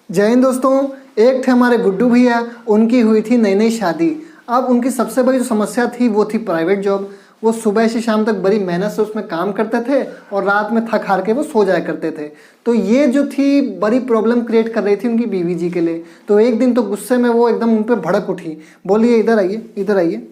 जय हिंद दोस्तों। एक थे हमारे गुड्डू भैया, उनकी हुई थी नई नई शादी। अब उनकी सबसे बड़ी जो समस्या थी वो थी प्राइवेट जॉब। वो सुबह से शाम तक बड़ी मेहनत से उसमें काम करते थे और रात में थक हार के वो सो जाया करते थे। तो ये जो थी बड़ी प्रॉब्लम क्रिएट कर रही थी उनकी बीवी जी के लिए। तो एक दिन तो गुस्से में वो एकदम उन पर भड़क उठी, बोलिए इधर आइए इधर आइए।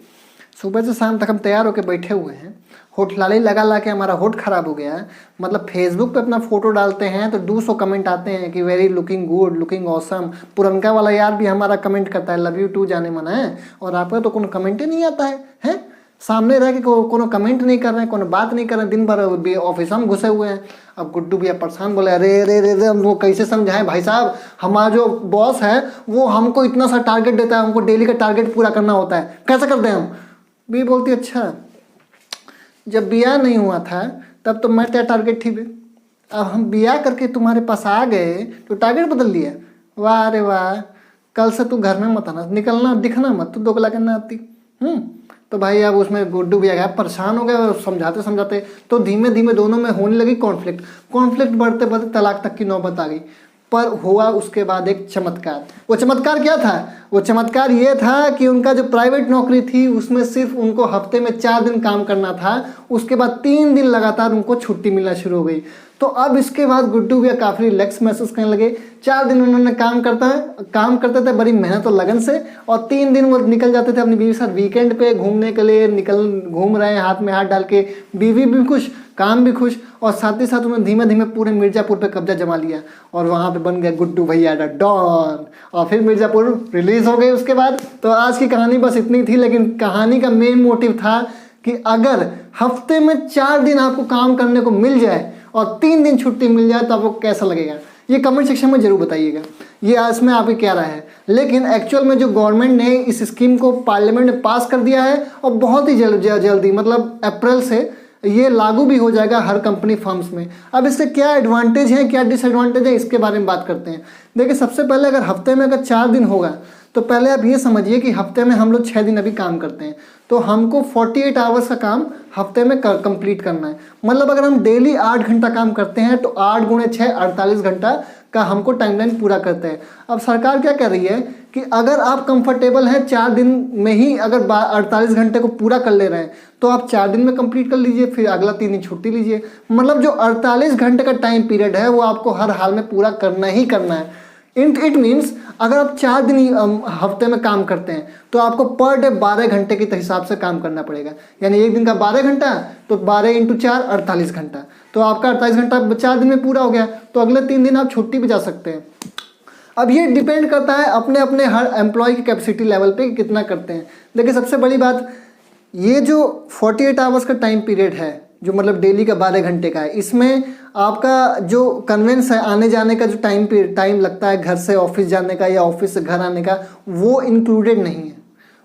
सुबह से शाम तक हम तैयार होकर बैठे हुए हैं, होठ लाली लगा ला के हमारा होठ खराब हो गया है। मतलब फेसबुक पे अपना फोटो डालते हैं तो 200 कमेंट आते हैं कि very looking good, looking awesome. पुरनका वाला यार भी हमारा कमेंट करता है लव यू टू जाने मना है, और आपका तो कोनो कमेंट ही नहीं आता है। हैं सामने रह के कोनो कमेंट नहीं कर रहे हैं, कोनो बात नहीं कर रहे हैं, दिन भर ऑफिस हम घुसे हुए हैं। अब गुड्डू भैया परेशान, बोले अरे अरे अरे अरे, हम वो कैसे समझाएं भाई साहब, हमारा जो बॉस है वो हमको इतना सा टारगेट देता है, हमको डेली का टारगेट पूरा करना होता है, कैसे कर दें हम। भी बोलती अच्छा जब बिया नहीं हुआ था तब तो मैं तेरा टारगेट थी बे, अब हम बिया करके तुम्हारे पास आ गए तो टारगेट बदल दिया। वाह अरे वाह, कल से तू घर में मत आना, निकलना दिखना मत, तू दोगला करना आती। तो भाई अब उसमें गुड्डू भैया गया, परेशान हो गए और समझाते समझाते तो धीमे धीमे दोनों में होने लगी कॉन्फ्लिक्ट बढ़ते बढ़ते तलाक तक की नौबत आ गई। पर हुआ उसके बाद एक चमत्कार। वो चमत्कार क्या था? वो चमत्कार ये था कि उनका जो प्राइवेट नौकरी थी उसमें सिर्फ उनको हफ्ते में 4 दिन काम करना था। उसके बाद 3 दिन लगातार उनको छुट्टी मिलना शुरू हो गई। तो अब इसके बाद गुड्डू भैया काफ़ी रिलैक्स महसूस करने लगे। 4 दिन उन्होंने काम करते थे बड़ी मेहनत और लगन से, और 3 दिन वो निकल जाते थे अपनी बीवी के साथ वीकेंड पे घूमने के लिए। घूम रहे हैं हाथ में हाथ डाल के, बीवी भी खुश, काम भी खुश, और साथ ही साथ उन्होंने धीमे धीमे पूरे मिर्ज़ापुर पे कब्जा जमा लिया और वहाँ पे बन गया गुड्डू भैया द डॉन। और फिर मिर्ज़ापुर रिलीज हो गई उसके बाद। तो आज की कहानी बस इतनी थी, लेकिन कहानी का मेन मोटिव था कि अगर हफ्ते में 4 दिन आपको काम करने को मिल जाए और 3 दिन छुट्टी मिल जाए तो आपको कैसा लगेगा, ये कमेंट सेक्शन में जरूर बताइएगा। ये इसमें आपकी क्या राय है। लेकिन एक्चुअल में जो गवर्नमेंट ने इस स्कीम को पार्लियामेंट में पास कर दिया है और बहुत ही जल्दी मतलब अप्रैल से ये लागू भी हो जाएगा हर कंपनी फर्म्स में। अब इससे क्या एडवांटेज है क्या डिसएडवांटेज है इसके बारे में बात करते हैं। देखिए सबसे पहले अगर हफ्ते में अगर 4 दिन होगा तो पहले आप ये समझिए कि हफ्ते में हम लोग 6 दिन अभी काम करते हैं, तो हमको 48 आवर्स का काम हफ्ते में कंप्लीट करना है। मतलब अगर हम डेली 8 घंटा काम करते हैं तो 8 गुणे 6 48 घंटा का हमको टाइमलाइन पूरा करते हैं। अब सरकार क्या कर रही है कि अगर आप कंफर्टेबल हैं 4 दिन में ही अगर 48 घंटे को पूरा कर ले रहे हैं तो आप 4 दिन में कंप्लीट कर लीजिए, फिर अगला 3 दिन छुट्टी लीजिए। मतलब जो 48 घंटे का टाइम पीरियड है वो आपको हर हाल में पूरा करना ही करना है। इट मीन्स अगर आप 4 दिन हफ्ते में काम करते हैं तो आपको पर डे 12 घंटे के हिसाब से काम करना पड़ेगा। यानी एक दिन का 12 घंटा तो 12 × 4 48 घंटा, तो आपका 48 घंटा 4 दिन में पूरा हो गया, तो अगले 3 दिन आप छुट्टी भी जा सकते हैं। अब ये डिपेंड करता है अपने अपने हर एम्प्लॉय की कैपेसिटी लेवल पे कितना करते हैं। लेकिन सबसे बड़ी बात, ये जो 48 आवर्स का टाइम पीरियड है जो मतलब डेली का 12 घंटे का है, इसमें आपका जो कन्वेंस है आने जाने का जो टाइम लगता है घर से ऑफिस जाने का या ऑफिस से घर आने का, वो इंक्लूडेड नहीं है,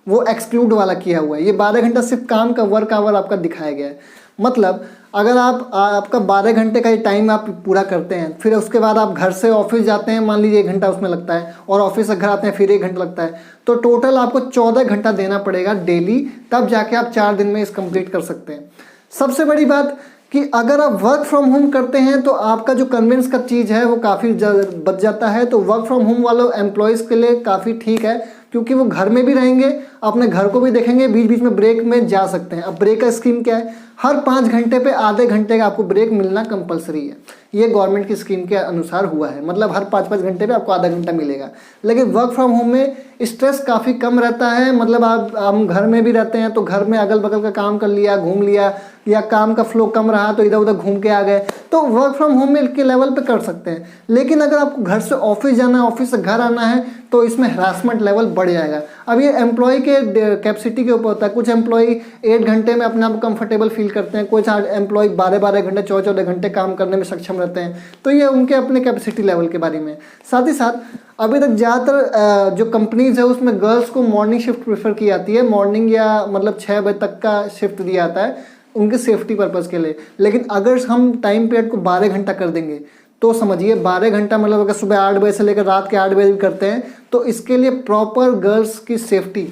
वो एक्सक्लूड वाला किया हुआ है। ये 12 घंटा सिर्फ काम का वर्क आवर आपका दिखाया गया है। मतलब अगर आपका 12 घंटे का ये टाइम आप पूरा करते हैं, फिर उसके बाद आप घर से ऑफिस जाते हैं, मान लीजिए 1 घंटा उसमें लगता है, और ऑफिस से घर आते हैं फिर 1 घंटा लगता है, तो टोटल आपको 14 घंटा देना पड़ेगा डेली, तब जाके आप 4 दिन में इस कंप्लीट कर सकते हैं। सबसे बड़ी बात कि अगर आप वर्क फ्रॉम होम करते हैं तो आपका जो कन्वेंस का चीज़ है वो काफ़ी बच जाता है। तो वर्क फ्रॉम होम वालों एम्प्लॉयज़ के लिए काफ़ी ठीक है, क्योंकि वो घर में भी रहेंगे, अपने घर को भी देखेंगे, बीच बीच में ब्रेक में जा सकते हैं। अब ब्रेक का स्कीम क्या है, हर 5 घंटे पे आधे घंटे का आपको ब्रेक मिलना कंपलसरी है। ये गवर्नमेंट की स्कीम के अनुसार हुआ है, मतलब हर 5-5 घंटे पे आपको आधा घंटा मिलेगा। लेकिन वर्क फ्रॉम होम में स्ट्रेस काफ़ी कम रहता है। मतलब हम घर में भी रहते हैं तो घर में अगल बगल का काम कर लिया, घूम लिया, या काम का फ्लो कम रहा तो इधर उधर घूम के आ गए, तो वर्क फ्रॉम होम में के लेवल पे कर सकते हैं। लेकिन अगर आपको घर से ऑफिस जाना है, ऑफिस से घर आना है, तो इसमें हरासमेंट लेवल बढ़ जाएगा। अब ये एम्प्लॉय के कैपेसिटी के ऊपर होता है। कुछ एम्प्लॉय 8 घंटे में अपने आप को कंफर्टेबल फील करते हैं, कुछ एम्प्लॉय 12-12 घंटे 14-14 घंटे काम करने में सक्षम रहते हैं। तो ये उनके अपने कैपेसिटी लेवल के बारे में। साथ ही साथ अभी तक ज़्यादातर जो कंपनीज है उसमें गर्ल्स को मॉर्निंग शिफ्ट प्रेफर की जाती है, मॉर्निंग या मतलब 6 बजे तक का शिफ्ट दिया जाता है उनके सेफ्टी पर्पज़ के लिए। लेकिन अगर हम टाइम पीरियड को 12 घंटा कर देंगे तो समझिए 12 घंटा मतलब अगर सुबह 8 बजे से लेकर रात के 8 बजे भी करते हैं तो इसके लिए प्रॉपर गर्ल्स की सेफ्टी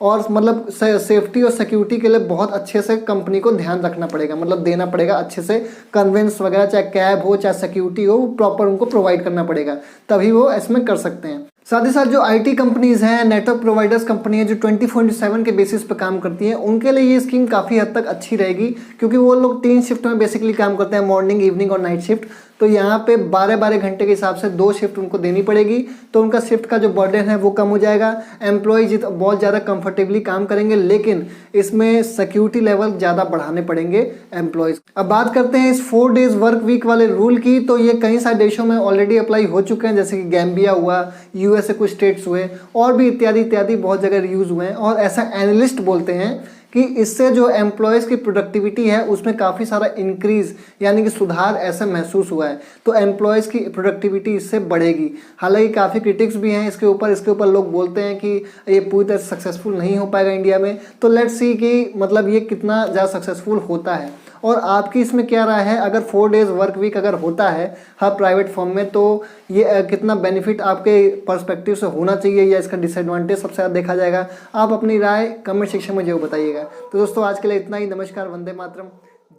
और मतलब सेफ्टी और सिक्योरिटी के लिए बहुत अच्छे से कंपनी को ध्यान रखना पड़ेगा, मतलब देना पड़ेगा अच्छे से कन्वेंस वगैरह, चाहे कैब हो चाहे सिक्योरिटी हो, प्रॉपर उनको प्रोवाइड करना पड़ेगा, तभी वो इसमें कर सकते हैं। साथ ही साथ जो आईटी कंपनीज हैं, नेटवर्क प्रोवाइडर्स कंपनी है जो 24/7 के बेसिस पे काम करती हैं, उनके लिए ये स्कीम काफ़ी हद तक अच्छी रहेगी, क्योंकि वो लोग 3 शिफ्ट में बेसिकली काम करते हैं, मॉर्निंग, इवनिंग और नाइट शिफ्ट। तो यहाँ पे 12-12 घंटे के हिसाब से 2 शिफ्ट उनको देनी पड़ेगी, तो उनका शिफ्ट का जो बर्डन है वो कम हो जाएगा। एम्प्लॉय बहुत ज़्यादा कंफर्टेबली काम करेंगे, लेकिन इसमें सिक्योरिटी लेवल ज़्यादा बढ़ाने पड़ेंगे एम्प्लॉयज़। अब बात करते हैं इस 4 डेज वर्क वीक वाले रूल की, तो ये कई सारे देशों में ऑलरेडी अप्लाई हो चुके हैं, जैसे कि गैम्बिया हुआ, यूएसए कुछ स्टेट्स हुए, और भी इत्यादि इत्यादि बहुत जगह यूज़ हुए हैं। और ऐसा एनालिस्ट बोलते हैं कि इससे जो एम्प्लॉयज़ की प्रोडक्टिविटी है उसमें काफ़ी सारा इंक्रीज़ यानी कि सुधार ऐसा महसूस हुआ है, तो एम्प्लॉयज़ की प्रोडक्टिविटी इससे बढ़ेगी। हालांकि काफ़ी क्रिटिक्स भी हैं इसके ऊपर लोग बोलते हैं कि ये पूरी तरह सक्सेसफुल नहीं हो पाएगा इंडिया में। तो लेट्स सी कि मतलब ये कितना ज़्यादा सक्सेसफुल होता है, और आपकी इसमें क्या राय है। अगर 4 डेज वर्क वीक अगर होता है हर प्राइवेट फर्म में, तो ये कितना बेनिफिट आपके पर्सपेक्टिव से होना चाहिए या इसका डिसएडवांटेज सबसे ज़्यादा देखा जाएगा। आप अपनी राय कमेंट सेक्शन में जरूर बताइएगा। तो दोस्तों आज के लिए इतना ही। नमस्कार, वंदे मातरम,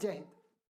जय हिंद।